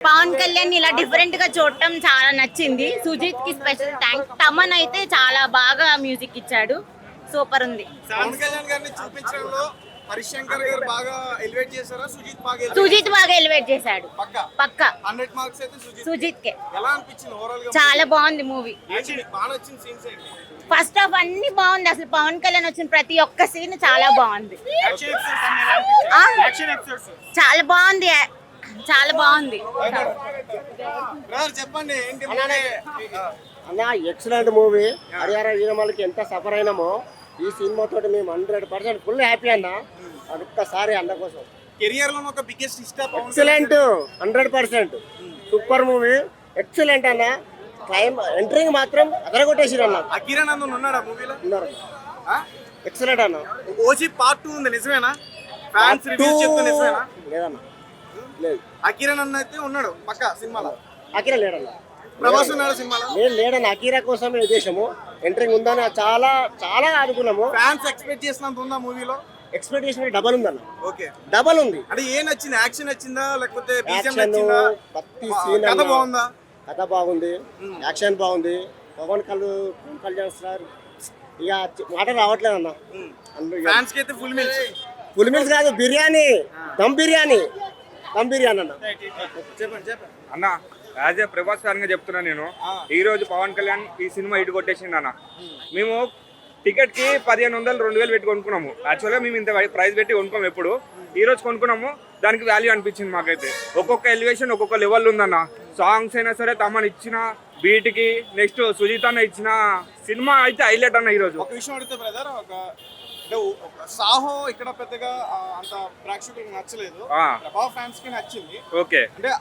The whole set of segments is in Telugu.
పవన్ కళ్యాణ్ ఇలా డిఫరెంట్ గా చూడటం చాలా నచ్చింది. సుజిత్ కి స్పెషల్ థ్యాంక్స్. తమన్ అయితే చాలా బాగా మ్యూజిక్ ఇచ్చాడు, సూపర్ ఉంది. పవన్ కళ్యాణ్ గారిని చూపించడంలో హరిశంకర్ గారు బాగా ఎలివేట్ చేశారా? సుజిత్ బాగా ఎలివేట్ చేశాడు. పక్క 100 మార్క్స్ అయితే సుజిత్ కే. ఎలా అనిపించింది ఓవరాల్ గా? చాలా బాగుంది మూవీ. బాగా నచ్చిన సీన్స్ ఏంటి? ఫస్ట్ హాఫ్ అన్ని బాగుంది. అసలు పవన్ కళ్యాణ్ వచ్చిన ప్రతి ఒక్క సీన్ చాలా బాగుంది. చాలా బాగుంది, చాలా బాగుంది. చెప్పండి ఏంటి అన్న? Excellent movie. హరిహర వీరమలకి ఎంత సఫర్ అయినామో ఈ సినిమాతో మేము 100% ఫుల్ హ్యాపీ అన్న. ఒక్కసారి అన్న కోసం కెరియర్ లో ఒక బిగ్గెస్ట్ ఇష్టం. ఎక్సలెంట్, 100% సూపర్ మూవీ, ఎక్సలెంట్ అన్న. క్లైమ్ ఎంట్రింగ్ మాత్రం అదరగొట్టేసిరు అన్న. అకిరానందన్ ఉన్నాడా మూవీలో? ఉన్నారు. ఎక్సలెంట్ అన్న. ఓజీ పార్ట్ 2 ఉంది, నిజమేనా? ఫ్యాన్స్ రివ్యూస్ చెప్తే నిజమేనా? లేదన్న, లేదు. అకిరానందన్ అయితే ఉన్నాడు పక్క సినిమాలో. అకిరా లేడన్న. ప్రభాస్ ఉన్నాడు సినిమాలో? లేడన్న. అకిరా కోసమే ఉద్దేశము. ఎంట్రింగ్ ఉందని చాలా చాలా అనుకున్నాము. ఫ్యాన్స్ ఎక్స్పెక్ట్ చేసినంత ఉందా మూవీలో? ఎక్స్పెక్టేషన్ డబల్ ఉందన్న. ఓకే, డబల్ ఉంది. అంటే ఏం నచ్చింది? యాక్షన్ నచ్చిందా లేకపోతే ప్రతి సీన్ కథ బాగుందా? కథ బాగుంది, యాక్షన్ బాగుంది. పవన్ కళ్యాణ్ సార్ ఇక మాట రావట్లేదు అన్న. ఫ్యాన్స్ కి అయితే ఫుల్ మీల్స్. ఫుల్ మీల్స్ కాదు, బిర్యానీ, దమ్ బిర్యానీ అన్న. చెప్పండి అన్న. యాజ్ ఏ ప్రభాస్ ఫ్యాన్ గా చెప్తున్నా నేను, ఈ రోజు పవన్ కళ్యాణ్ ఈ సినిమా ఇటు కొట్టేసింది అన్న. మేము టికెట్ కి 1500 2000 పెట్టి కొనుక్కున్నాము. యాక్చువల్గా మేము ఇంత ప్రైస్ పెట్టి కొనుక్కోము ఎప్పుడు. ఈ రోజు కొనుక్కున్నాము, దానికి వాల్యూ అనిపించింది మాకైతే. ఒక్కొక్క ఎలివేషన్ ఒక్కొక్క లెవెల్ ఉందన్న. సాంగ్స్ అయినా సరే, తమన్ ఇచ్చిన బీట్కి, నెక్స్ట్ సుజిత్ అన్న ఇచ్చిన సినిమా అయితే హైలైట్ అన్న. ఈ రోజు ఒక విషయం అడిగితే బ్రదర్, సాహో ఇక్కడ పెద్దగా అంత ప్రేక్షకులకు నచ్చలేదు, ప్రభాస్ ఫ్యాన్స్ కి నచ్చింది. ఓకే, అంటే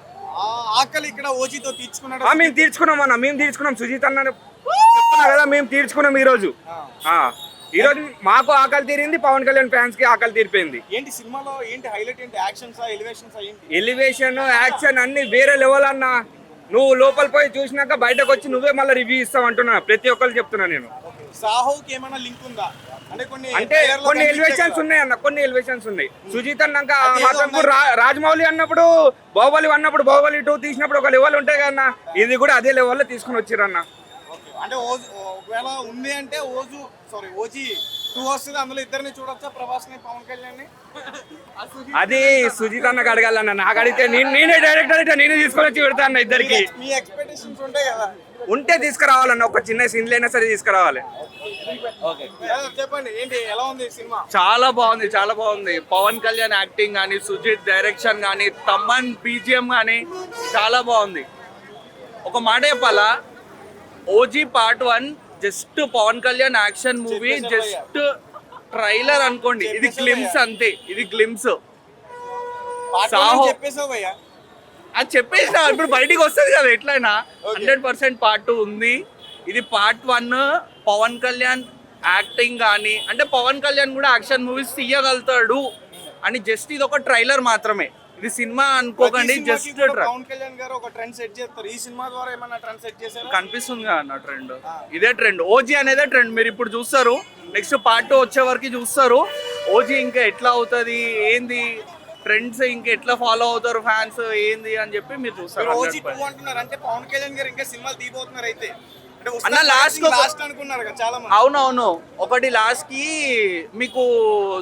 ఆకలి ఇక్కడ ఓజీతో తీర్చుకున్నాడు. మేము తీర్చుకున్నాం అన్న, మేము తీర్చుకున్నాం. సుజిత్ అన్న చెప్తున్నా కదా, మేము తీర్చుకున్నాం ఈ రోజు. మాకు ఆకలి తీరింది, పవన్ కళ్యాణ్ ఫ్యాన్స్ కి ఆకలి తీరిపోయింది. ఏంటి సినిమాలో ఏంటి హైలైట్? ఏంటి యాక్షన్స్, ఎలివేషన్స్? ఏంటి ఎలివేషన్, యాక్షన్ అన్ని వేరే లెవెల్ అన్న. నువ్వు లోపల పోయి చూసినాక బయటకు వచ్చి నువ్వే మళ్ళీ రివ్యూ ఇస్తావు అంటున్నా. ప్రతి ఒక్కరు చెప్తున్నా నేను. సాహోకి ఏమైనా లింక్ ఉందా? అంటే కొన్ని ఎలివేషన్స్ ఉన్నాయి అన్న, కొన్ని ఎలివేషన్స్ ఉన్నాయి. సుజిత్ అన్నాక రాజమౌళి అన్నప్పుడు, బాహుబలి అన్నప్పుడు, బాహుబలి 2 తీసినప్పుడు ఒక లెవెల్ ఉంటాయి కదన్న. ఇది కూడా అదే లెవెల్లో తీసుకుని వచ్చిరన్న. అంటే ఒకవేళ ఉంది అంటే ఓజీ 2 వస్తుంది, అందులో ఇద్దరిని చూడొచ్చా? ప్రభాస్ ని, పవన్ కళ్యాణ్ ని? అది సుజిత్ అన్నకు అడగాలన్న. నాకు అడిగితే నేనే డైరెక్టర్ అయితే నేనే తీసుకొని వచ్చి పెడతా అన్న. ఇద్దరికి మీ ఎక్స్పెక్టేషన్స్ ఉంటాయి కదా, ఉంటే తీసుకురావాలన్న. ఒక చిన్న సీన్ అయినా సరే తీసుకురావాలి. చెప్పండి ఏంటి, ఎలా ఉంది సినిమా? చాలా బాగుంది, చాలా బాగుంది. పవన్ కళ్యాణ్ యాక్టింగ్ కానీ, సుజిత్ డైరెక్షన్ కానీ, తమన్ బీజిఎం కానీ చాలా బాగుంది. ఒక మాట చెప్పాలా, OG part 1 just Pawan Kalyan action movie, just trailer అనుకోండి. ఇది గ్లిమ్స్ అంతే, ఇది గ్లిమ్స్. సాహో అది చెప్పేసిన, ఇప్పుడు బయటికి వస్తుంది కదా ఎట్లయినా. 100% పార్ట్ 2 ఉంది. ఇది పార్ట్ 1. పవన్ కళ్యాణ్ యాక్టింగ్ కానీ, అంటే పవన్ కళ్యాణ్ కూడా యాక్షన్ మూవీస్ తీయగలుగుతాడు అని జస్ట్ ఇది ఒక ట్రైలర్ మాత్రమే. ఇది సినిమా అనుకోకండి, జస్ట్ పవన్ కళ్యాణ్ గారు ఒక ట్రెండ్ సెట్ చేస్తారు. ఈ సినిమా ద్వారా ఏమైనా ట్రెండ్ సెట్ చేశారు? కనిపిస్తుంది కదా అన్న ట్రెండ్. ఇదే ట్రెండ్, ఓజీ అనేదే ట్రెండ్. మీరు ఇప్పుడు చూస్తారు, నెక్స్ట్ పార్ట్ 2 వచ్చే వరకు చూస్తారు. ఓజీ ఇంకా ఎట్లా అవుతుంది, ఏంది ట్రెండ్స్, ఇంకా ఎట్లా ఫాలో అవుతారు ఫ్యాన్స్, ఏంది అని చెప్పి మీరు చూస్తారు. ఓజీ 2 అంటున్నారు అంటే పవన్ కళ్యాణ్ గారు ఇంకా సినిమాలు తీయబోతున్నారు అయితే. అన్న లాస్ట్ అనుకున్నారు కదా చాలా మంది. అవునవును. ఒకటి లాస్ట్ కి మీకు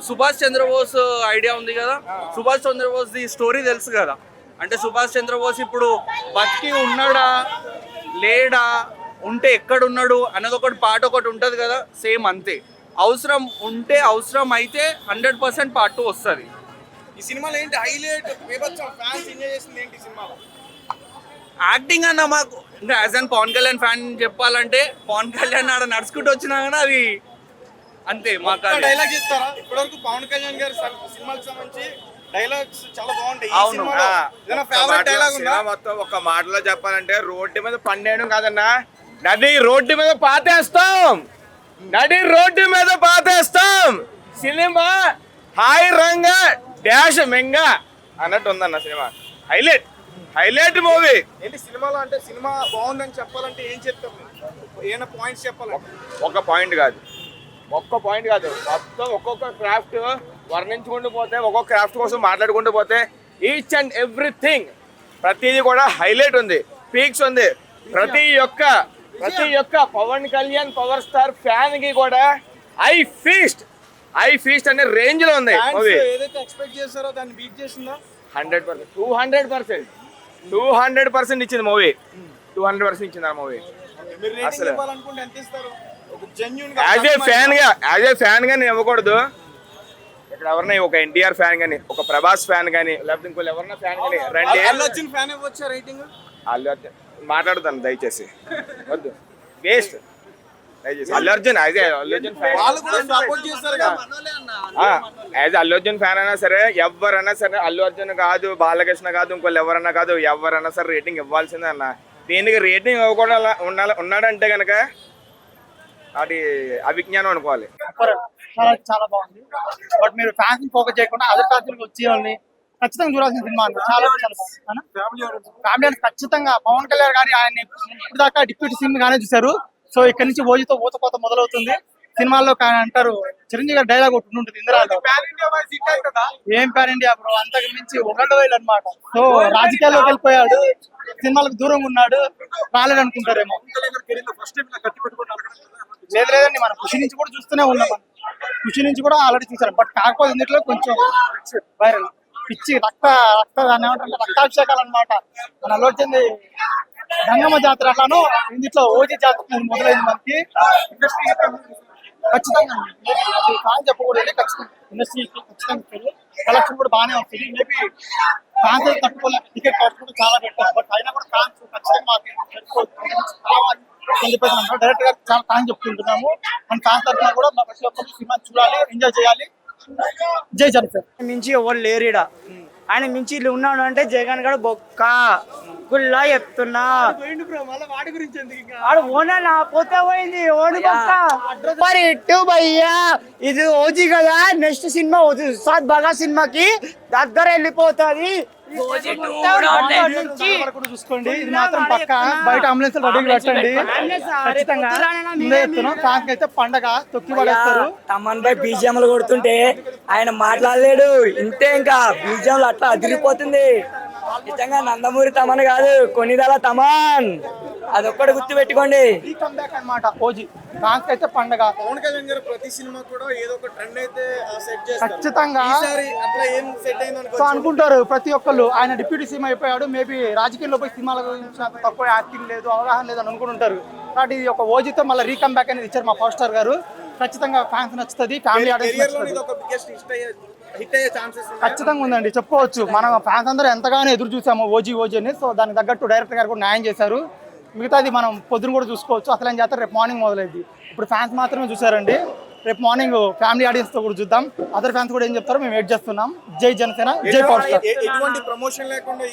సుభాష్ చంద్రబోస్ ఐడియా ఉంది కదా. సుభాష్ చంద్రబోస్ ది స్టోరీ తెలుసు కదా. అంటే సుభాష్ చంద్రబోస్ ఇప్పుడు బతికి ఉన్నాడా లేడా, ఉంటే ఎక్కడున్నాడు అన్నది ఒకటి పాట ఒకటి ఉంటుంది కదా. సేమ్ అంతే, అవసరం ఉంటే, అవసరం అయితే 100% పార్ట్ 2 వస్తుంది. ఈ సినిమాలో ఏంటి హైలైట్, ఫ్యాన్స్ ఎంజాయ్ చేసింది ఏంటి సినిమాలో? యాక్టింగ్ అన్న. మాకు ఇంకా as an Pawan Kalyan fan చెప్పాలంటే, పవన్ కళ్యాణ్ ఆడ నడుచుకుంటూ వచ్చినా కానీ అది అంతే. మాకు డైలాగ్ చెప్తారా? ఇప్పటివరకు పవన్ కళ్యాణ్ గారి సినిమాకి సంబంధించి డైలాగ్స్ చాలా బాగుంటాయి. అవును. మొత్తం ఒక మాటలో చెప్పాలంటే, రోడ్డు మీద పండేయడం కాదన్నా, నది రోడ్డు మీద పాతేస్తాం, నది రోడ్డు మీద పాతేస్తాం. సినిమా హాయ్ రంగా డాష్ మెంగా అన్నట్టు ఉందన్న సినిమా. Highlight movie. ఏంటి సినిమాలో అంటే, సినిమా బాగుందని చెప్పాలంటే ఏం చెప్తాం? ఏమైనా పాయింట్స్ చెప్పాలంటే? ఒక్క పాయింట్ కాదు, మొత్తం ఒక్కొక్క క్రాఫ్ట్ వర్ణించుకుంటూ పోతే, ఒక్కొక్క క్రాఫ్ట్ కోసం మాట్లాడుకుంటూ పోతే, ఈచ్ అండ్ ఎవ్రీథింగ్ ప్రతిదీ కూడా హైలైట్ ఉంది, పీక్స్ ఉంది. ప్రతి ఒక్క Pawan Kalyan power star fan కి కూడా ఐ ఫీస్ట్ అనే రేంజ్ లో ఉంది మూవీ. ఏదైతే ఎక్స్పెక్ట్ చేస్తారో దాన్ని బీట్ చేసిందా? 100%, 200% ఇచ్చింది మూవీ. 200% ఇచ్చింది ఆ మూవీ. మీరు రేటింగ్ ఇవ్వాలనుకుంటే ఎంత ఇస్తారు? ఒక జెన్యూన్ యాజ్ ఏ ఫ్యాన్ గా నేను ఇవ్వకూడదు. ఇక్కడ ఎవరన్నా ఒక ఎన్టీఆర్ ఫ్యాన్ గానీ, ఒక ప్రభాస్ ఫ్యాన్ గానీ, లేకపోతే ఇంకో ఎవరన్నా ఫ్యాన్ గానీ రండి. అల్లు అర్జున్ ఫ్యాన్ ఇవ్వచ్చా రేటింగ్? అల్లు అర్జున్ మాట్లాడుతాను దయచేసి, వద్దు వేస్ట్. దయచేసి అల్లు అర్జున్ ఫ్యాన్, వాళ్ళు కూడా సపోర్ట్ చేస్తారు కదా. యాజ్ అల్లు అర్జున్ ఫ్యాన్ అయినా సరే, ఎవరైనా సరే, అల్లు అర్జున్ కాదు, బాలకృష్ణ కాదు, ఇంకోళ్ళు ఎవరన్నా కాదు, ఎవరైనా సరే రేటింగ్ ఇవ్వాల్సిందే అన్న. దీనికి రేటింగ్ ఇవ్వకుండా ఉన్నాడంటే కనుక అది అవిజ్ఞానం అనుకోవాలి. చాలా బాగుంది. బట్ మీరు ఫ్యాన్స్ ఫోకస్ చేయకుండా అదర్ ఫ్యాన్స్ వచ్చి వాళ్ళని ఖచ్చితంగా చూడాల్సిన సినిమా అండి. చాలా బాగుంది. ఫ్యామిలీ ఖచ్చితంగా పవన్ కళ్యాణ్ గారి ఆయన ఇప్పుడు దాకా డిప్యూటీ సీఎం గానే చూశారు. సో ఇక్కడ నుంచి ఓజితో ఊతకోత మొదలవుతుంది. సినిమాల్లో అంటారు చిరంజీవి గారి డైలాగ్ ఒకటి ఉంటుంది ఇందిరాలో, ఏం ప్యాన్ ఇండియా బ్రో, అంతకు మించి ఒకళ్ళు వేలు అనమాట. సో రాజకీయాల్లోకి వెళ్ళిపోయాడు, సినిమాలకు దూరంగా ఉన్నాడు, రాలేదనుకుంటారేమో. లేదండి, మన ఖుషి నుంచి కూడా చూస్తూనే ఉన్నాం. ఖుషి నుంచి కూడా ఆల్రెడీ చూసారు. బట్ కాకపోతే ఇందులో కొంచెం వైరల్ పిచ్చి దాన్ని ఏమంటారు, రక్తాభిషేకాలు అనమాట. మన ఆలోచన గంగమ్మ జాతర అట్లాను ఇందులో ఓజీ జాతర మొదలైంది మనకి. ఖచ్చితంగా చెప్పకూడదు, ఖచ్చితంగా ఇండస్ట్రీకి ఖచ్చితంగా కలెక్షన్ కూడా బాగానే వస్తుంది. మేబీ ఫ్యాన్స్ తట్టుకోలేక టికెట్ కాస్ట్ కూడా చాలా పెట్టారు. బట్ అయినా కూడా ఫ్యాన్స్ ఖచ్చితంగా మాకు కావాలి అని చెప్పేసి అంటారు. డైరెక్ట్ గా చాలా థ్యాంక్స్ చెప్పుకుంటున్నాము. అండ్ ఫ్యాన్స్ తరఫున కూడా మా ప్రతి ఒక్కరు సినిమా చూడాలి, ఎంజాయ్ చేయాలి. జై జనసేన. మించి ఎవరు లేరుడా, ఆయన మించి ఉన్నాడు అంటే జగన్ గడు బొక్క గుల్లా చెప్తున్నా. ఆడు ఓనా పోతే పోయింది ఓడి బొక్క ఇట్టు భయ్యా. ఇది ఓజీ కదా, నెక్స్ట్ సినిమా ఉస్తాద్ భగత్ సినిమాకి దగ్గర వెళ్ళిపోతుంది. చూసుకోండి, ఇది మాత్రం పక్క. బయట అంబులెన్స్ రెడీ పెట్టండి ఖచ్చితంగా. ఫ్యాన్స్ అయితే పండగ తొక్కి పడేస్తారు. తమన్ పై బీజిఎంలు కొడుతుంటే ఆయన మాట్లాడలేడు. ఇంతే ఇంకా బీజిఎంలు అట్లా అదిరిపోతుంది. నిజంగా నందమూరి తమన్ కాదు, కొనిదల తమన్, అదొక్కటి గుర్తు పెట్టుకోండి. అన్నమాట ఓజీ ఫ్యాన్స్ అయితే పండగ. పవన్ కళ్యాణ్ గారు ప్రతి సినిమా కూడా ఏదో ఒక ట్రెండ్ అయితే సెట్ చేస్తారు. ఖచ్చితంగా అట్లా ఏం సెట్ అయింది అనుకుంటారు ప్రతి ఒక్కళ్ళు. ఆయన డిప్యూటీ సీఎం అయిపోయాడు, మేబీ రాజకీయాల్లో పోయి సినిమాల గురించి తక్కువ యాక్టింగ్ లేదు, అవగాహన లేదు అని అనుకుంటుంటారు. కాబట్టి ఇది ఒక ఓజీతో మళ్ళీ రీకమ్ బ్యాక్ అనేది ఇచ్చారు మా పవర్ స్టార్ గారు. ఖచ్చితంగా ఫ్యాన్స్ నచ్చుతుంది, ఫ్యామిలీ ఖచ్చితంగా ఉందండి చెప్పుకోవచ్చు. మన ఫ్యాన్స్ అందరూ ఎంతగానో ఎదురు చూసాము ఓజీ అని. సో దానికి తగ్గట్టు డైరెక్టర్ గారు కూడా న్యాయం చేశారు. మిగతాది మనం పొద్దున కూడా చూసుకోవచ్చు. అసలు ఏం చేస్తారు, రేపు మార్నింగ్ మొదలైంది. ఇప్పుడు ఫ్యాన్స్ మాత్రమే చూసారండి, రేపు మార్నింగ్ ఫ్యామిలీ ఆడియన్స్ తో కూడా చూద్దాం. అదర్ ఫ్యాన్స్ కూడా ఏం చెప్తారో మేము వెయిట్ చేస్తున్నాం. జై జనసేన, జై పవర్ స్టార్. ఎటువంటి ప్రమోషన్ లేకుండా ఈ